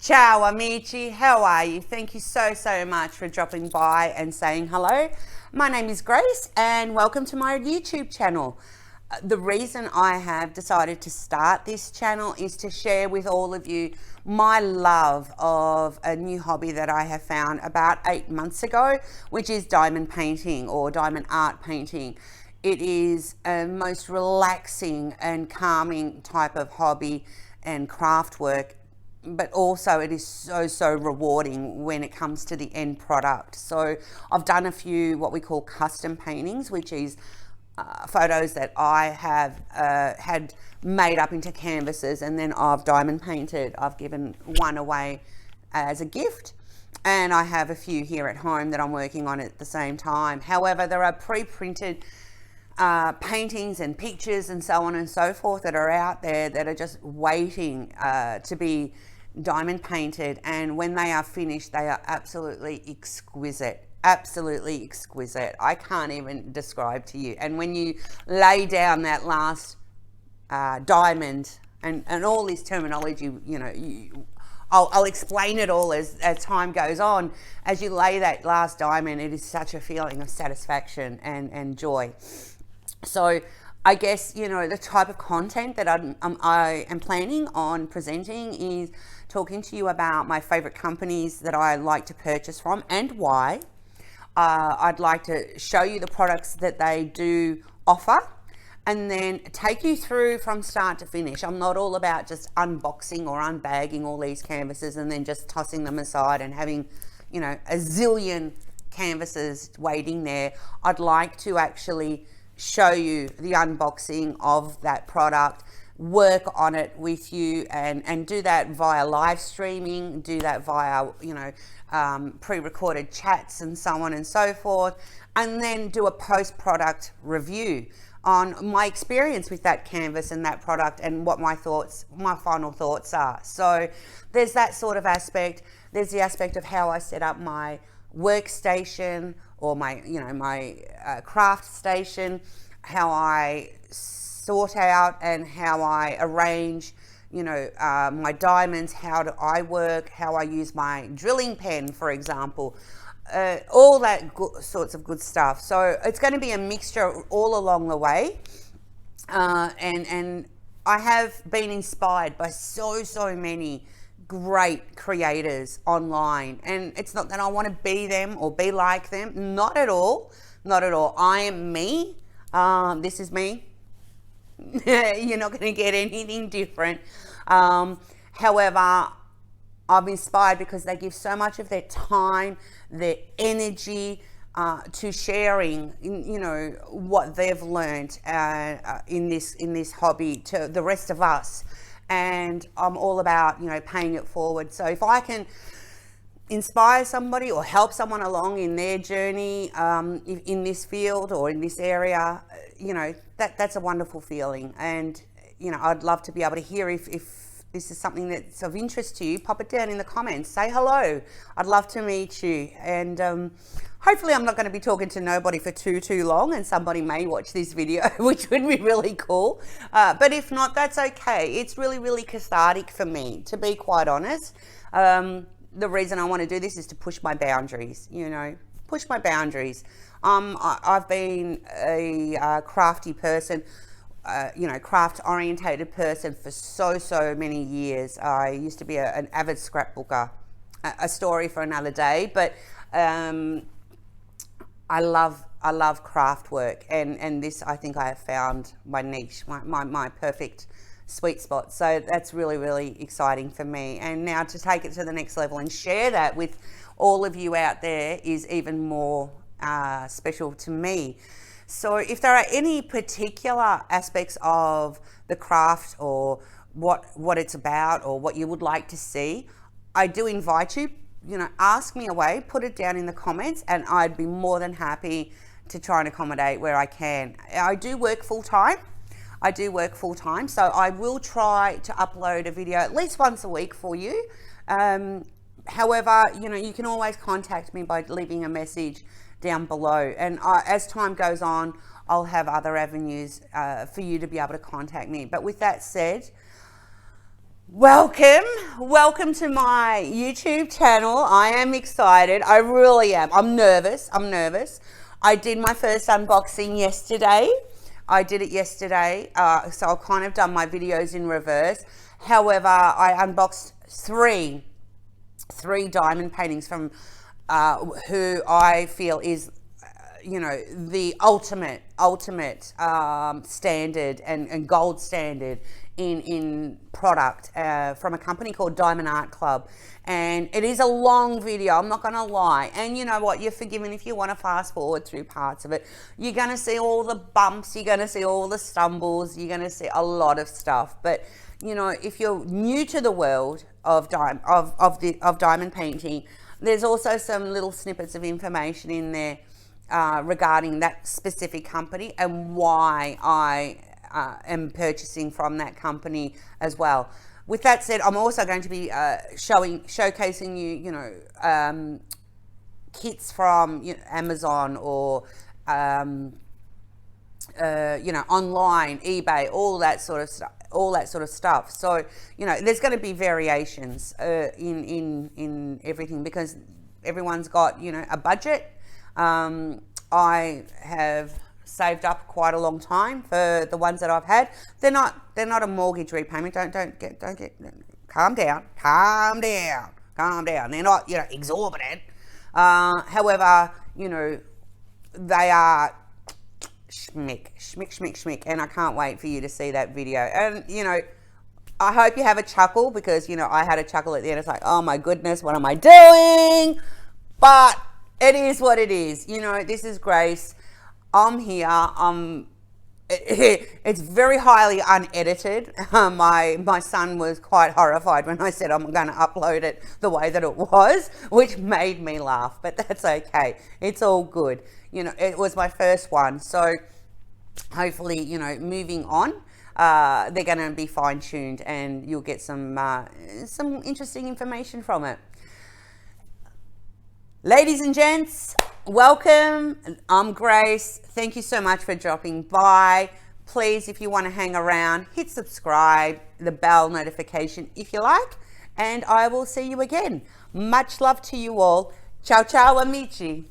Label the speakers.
Speaker 1: Ciao amici, how are you? Thank you so much for dropping by and saying hello. My name is Grace and welcome to my YouTube channel. The reason I have decided to start this channel is to share with all of you my love of a new hobby that I have found about 8 months ago, which is diamond painting or diamond art painting. It is a most relaxing and calming type of hobby and craft work, but also it is so rewarding when it comes to the end product. So I've done a few what we call custom paintings, which is photos that I have had made up into canvases, and then I've diamond painted. I've given one away as a gift, and I have a few here at home that I'm working on at the same time. However, there are pre-printed paintings and pictures and so on and so forth that are out there that are just waiting to be diamond painted, and when they are finished they are absolutely exquisite. Absolutely exquisite. I can't even describe to you. And when you lay down that last diamond, and all this terminology, I'll explain it all as time goes on. As you lay that last diamond, it is such a feeling of satisfaction and joy. So I guess, the type of content that I am planning on presenting is talking to you about my favorite companies that I like to purchase from and why. I'd like to show you the products that they do offer and then take you through from start to finish. I'm not all about just unboxing or unbagging all these canvases and then just tossing them aside and having, a zillion canvases waiting there. I'd like to actually show you the unboxing of that product, work on it with you, and do that via live streaming, do that via pre-recorded chats and so on and so forth, and then do a post-product review on my experience with that canvas and that product and what my final thoughts are. So there's that sort of aspect. There's the aspect of how I set up my workstation or my craft station, how I sort out and how I arrange my diamonds, how do I work, how I use my drilling pen, for example, all that sorts of good stuff. So it's going to be a mixture all along the way, and I have been inspired by so many great creators online, and it's not that I want to be them or be like them, not at all. I am me. This is me. You're not going to get anything different. However, I'm inspired because they give so much of their time, their energy to sharing, what they've learned in this hobby to the rest of us. And I'm all about, paying it forward. So if I can inspire somebody or help someone along in their journey in this field or in this area, that's a wonderful feeling. And I'd love to be able to hear if this is something that's of interest to you. Pop it down in the comments, say hello. I'd love to meet you, and hopefully I'm not going to be talking to nobody for too long, and somebody may watch this video which would be really cool, but if not, that's okay. It's really cathartic for me, to be quite honest. The reason I want to do this is to push my boundaries, push my boundaries. I've been a crafty person, craft orientated person for so many years. I used to be an avid scrapbooker, a story for another day, but I love craft work, and this, I think I have found my niche, my perfect sweet spot. So that's really exciting for me, and now to take it to the next level and share that with all of you out there is even more special to me. So if there are any particular aspects of the craft or what it's about or what you would like to see, I do invite you, ask me away, put it down in the comments, and I'd be more than happy to try and accommodate where I can. I do work full time, so I will try to upload a video at least once a week for you. However, you can always contact me by leaving a message down below, and as time goes on, I'll have other avenues for you to be able to contact me. But with that said, Welcome to my YouTube channel. I am excited. I really am. I'm nervous. I did my first unboxing yesterday. I did it yesterday, so I've kind of done my videos in reverse. However, I unboxed three diamond paintings from who I feel is the ultimate standard and gold standard in product from a company called Diamond Art Club. And it is a long video, I'm not gonna lie, and you know what, you're forgiven if you want to fast forward through parts of it. You're gonna see all the bumps, you're gonna see all the stumbles, you're gonna see a lot of stuff. But you know, if you're new to the world of diamond painting, there's also some little snippets of information in there regarding that specific company and why I am purchasing from that company as well. With that said, I'm also going to be showcasing you, kits from Amazon or online, eBay, all that sort of stuff. So there's going to be variations in everything because everyone's got a budget. I have saved up quite a long time for the ones that I've had. They're not a mortgage repayment. Don't get calm down. They're not exorbitant. However, they are schmick, and I can't wait for you to see that video. And I hope you have a chuckle because I had a chuckle at the end. It's like, oh my goodness, what am I doing? But it is what it is. This is Grace. I'm here. It's very highly unedited. My son was quite horrified when I said I'm going to upload it the way that it was, which made me laugh, but that's okay. It's all good. It was my first one. So hopefully, moving on, they're going to be fine-tuned and you'll get some interesting information from it. Ladies and gents, welcome. I'm Grace. Thank you so much for dropping by. Please, if you want to hang around, hit subscribe, the bell notification if you like, and I will see you again. Much love to you all. Ciao, ciao, amici.